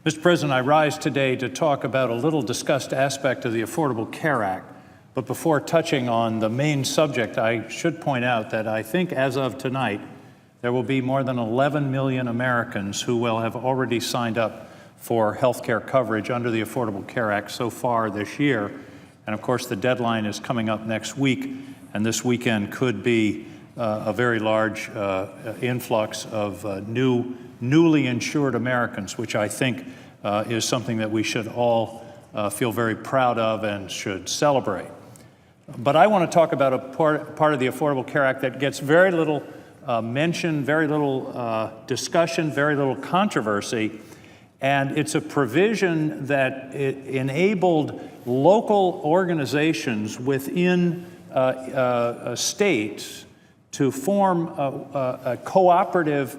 Mr. President, I rise today to talk about a little discussed aspect of the Affordable Care Act. But before touching on the main subject, I should point out that I think as of tonight, there will be more than 11 million Americans who will have already signed up for health care coverage under the Affordable Care Act so far this year. And of course, the deadline is coming up next week, and this weekend could be a very large influx of newly insured Americans, which I think is something that we should all feel very proud of and should celebrate. But I want to talk about a part of the Affordable Care Act that gets very little mention, very little discussion, very little controversy, and it's a provision that it enabled local organizations within states to form cooperative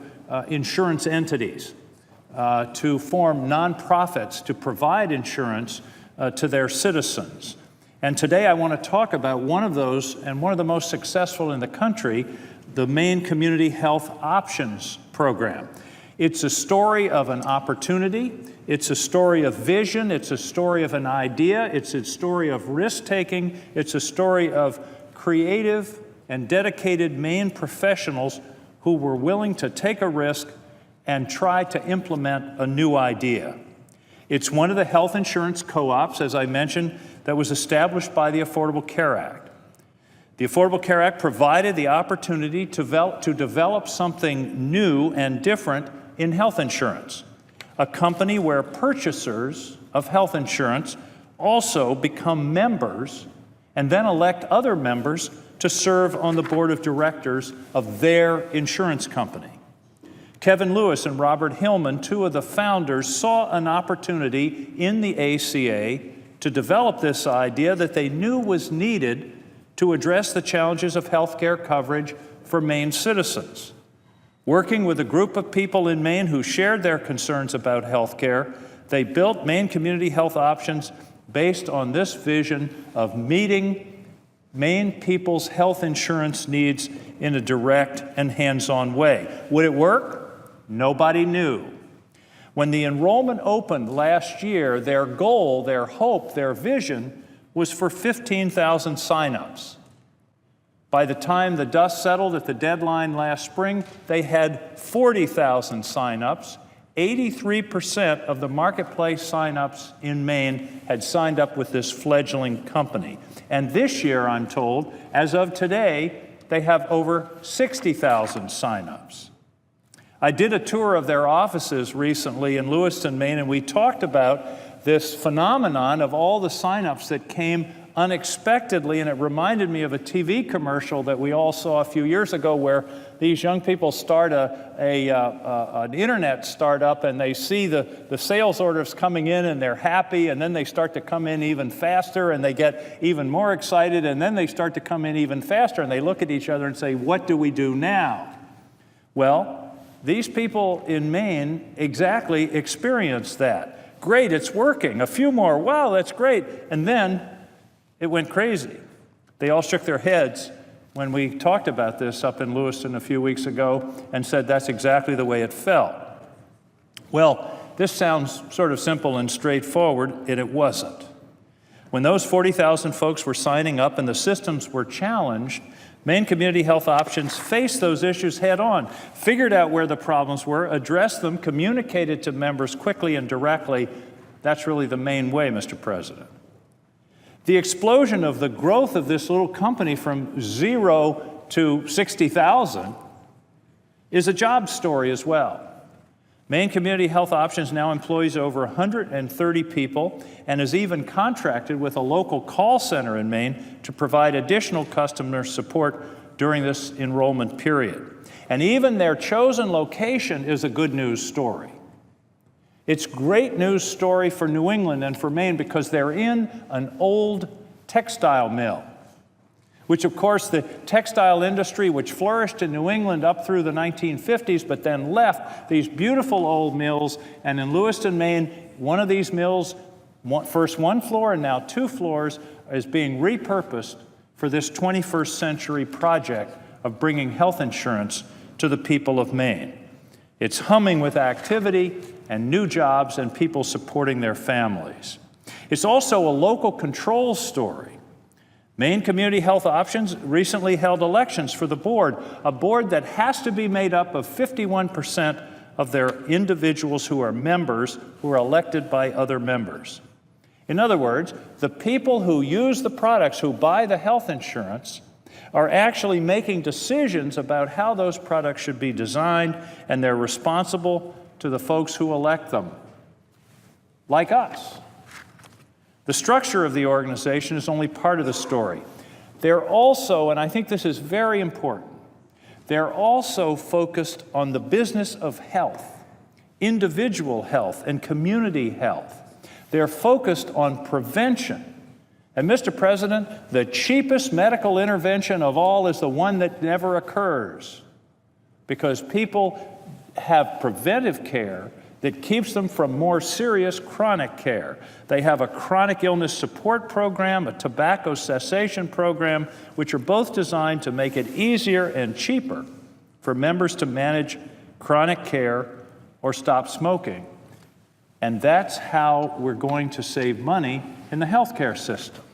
insurance entities, to form nonprofits to provide insurance to their citizens. And today I want to talk about one of those, and one of the most successful in the country, the Maine Community Health Options Program. It's a story of an opportunity, it's a story of vision, it's a story of an idea, it's a story of risk-taking, it's a story of creative and dedicated Maine professionals who were willing to take a risk and try to implement a new idea. It's one of the health insurance co-ops, as I mentioned, that was established by the Affordable Care Act. The Affordable Care Act provided the opportunity to develop something new and different in health insurance, a company where purchasers of health insurance also become members and then elect other members to serve on the board of directors of their insurance company. Kevin Lewis and Robert Hillman, two of the founders, saw an opportunity in the ACA to develop this idea that they knew was needed to address the challenges of health care coverage for Maine citizens. Working with a group of people in Maine who shared their concerns about health care, they built Maine Community Health Options based on this vision of meeting Maine people's health insurance needs in a direct and hands-on way. Would it work? Nobody knew. When the enrollment opened last year, their goal, their hope, their vision was for 15,000 signups. By the time the dust settled at the deadline last spring, they had 40,000 signups. 83% of the marketplace signups in Maine had signed up with this fledgling company. And this year, I'm told, as of today, they have over 60,000 signups. I did a tour of their offices recently in Lewiston, Maine, and we talked about this phenomenon of all the signups that came unexpectedly, and it reminded me of a TV commercial that we all saw a few years ago where these young people start an internet startup, and they see the sales orders coming in and they're happy, and then they start to come in even faster and they get even more excited, and then they start to come in even faster and they look at each other and say, what do we do now? Well, these people in Maine exactly experienced that. Great, it's working. A few more, wow, that's great. And then it went crazy. They all shook their heads when we talked about this up in Lewiston a few weeks ago and said that's exactly the way it felt. Well, this sounds sort of simple and straightforward, and it wasn't. When those 40,000 folks were signing up and the systems were challenged, Maine Community Health Options faced those issues head on, figured out where the problems were, addressed them, communicated to members quickly and directly. That's really the main way, Mr. President. The explosion of the growth of this little company from 0 to 60,000 is a job story as well. Maine Community Health Options now employs over 130 people and is even contracted with a local call center in Maine to provide additional customer support during this enrollment period. And even their chosen location is a good news story. It's a great news story for New England and for Maine because they're in an old textile mill, which of course the textile industry, which flourished in New England up through the 1950s, but then left these beautiful old mills. And in Lewiston, Maine, one of these mills, first one floor and now 2 floors, is being repurposed for this 21st century project of bringing health insurance to the people of Maine. It's humming with activity, and new jobs and people supporting their families. It's also a local control story. Maine Community Health Options recently held elections for the board, a board that has to be made up of 51% of their individuals who are members who are elected by other members. In other words, the people who use the products, who buy the health insurance, are actually making decisions about how those products should be designed, and they're responsible to the folks who elect them, like us. The structure of the organization is only part of the story. They're also, and I think this is very important, they're also focused on the business of health, individual health and community health. They're focused on prevention. And Mr. President, the cheapest medical intervention of all is the one that never occurs, because people have preventive care that keeps them from more serious chronic care. They have a chronic illness support program, a tobacco cessation program, which are both designed to make it easier and cheaper for members to manage chronic care or stop smoking. And that's how we're going to save money in the healthcare system.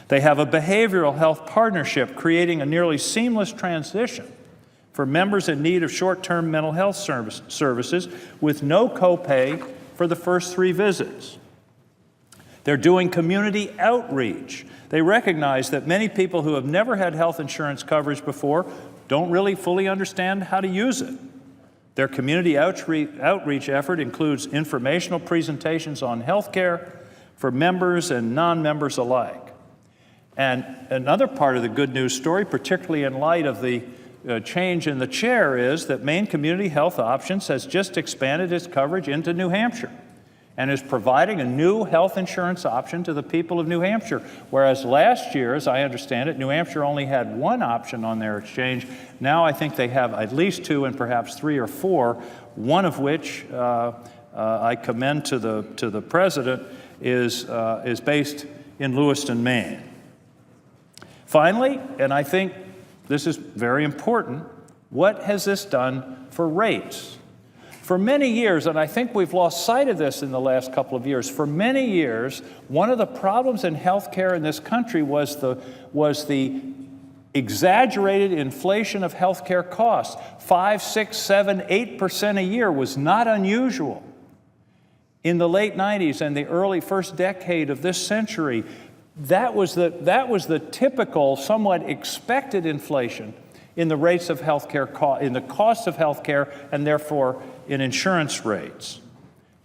They have a behavioral health partnership creating a nearly seamless transition for members in need of short-term mental health services with no copay for the first 3 visits. They're doing community outreach. They recognize that many people who have never had health insurance coverage before don't really fully understand how to use it. Their community outreach effort includes informational presentations on health care for members and non-members alike. And another part of the good news story, particularly in light of the change in the chair, is that Maine Community Health Options has just expanded its coverage into New Hampshire and is providing a new health insurance option to the people of New Hampshire. Whereas last year, as I understand it, New Hampshire only had 1 option on their exchange. Now I think they have at least 2 and perhaps 3 or 4, one of which I commend to the president is based in Lewiston, Maine. Finally, and I think this is very important, what has this done for rates? For many years, and I think we've lost sight of this in the last couple of years, for many years, one of the problems in healthcare in this country was the exaggerated inflation of healthcare costs. 5, 6, 7, 8% a year was not unusual. In the late 90s and the early first decade of this century, that was the typical, somewhat expected inflation in the rates of healthcare, in the cost of healthcare, and therefore in insurance rates.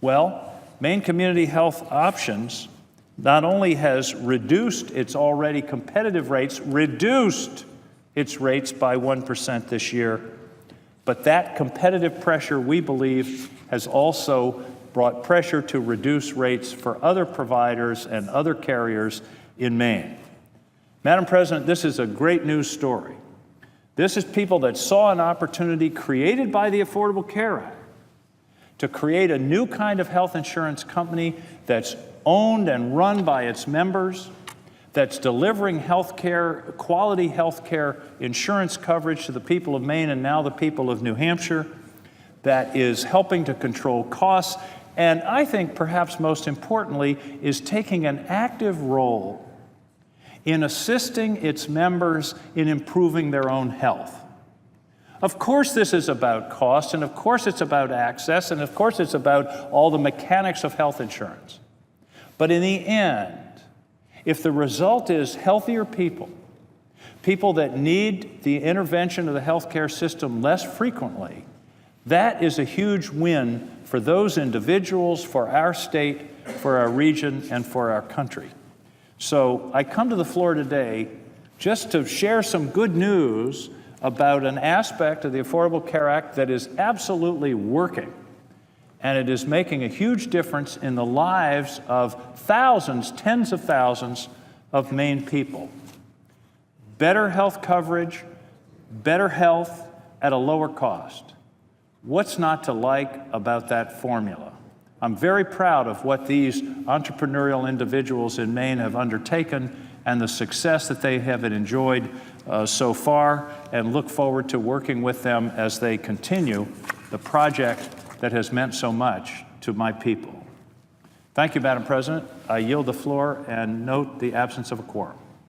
Well, Maine Community Health Options not only has reduced its already competitive rates, reduced its rates by 1% this year, but that competitive pressure, we believe, has also brought pressure to reduce rates for other providers and other carriers in Maine. Madam President, this is a great news story. This is people that saw an opportunity created by the Affordable Care Act to create a new kind of health insurance company that's owned and run by its members, that's delivering healthcare, quality healthcare insurance coverage to the people of Maine and now the people of New Hampshire, that is helping to control costs, and I think perhaps most importantly is taking an active role in assisting its members in improving their own health. Of course this is about cost, and of course it's about access, and of course it's about all the mechanics of health insurance. But in the end, if the result is healthier people, people that need the intervention of the healthcare system less frequently, that is a huge win for those individuals, for our state, for our region, and for our country. So I come to the floor today just to share some good news about an aspect of the Affordable Care Act that is absolutely working, and it is making a huge difference in the lives of thousands, tens of thousands of Maine people. Better health coverage, better health at a lower cost. What's not to like about that formula? I'm very proud of what these entrepreneurial individuals in Maine have undertaken and the success that they have enjoyed so far, and look forward to working with them as they continue the project that has meant so much to my people. Thank you, Madam President. I yield the floor and note the absence of a quorum.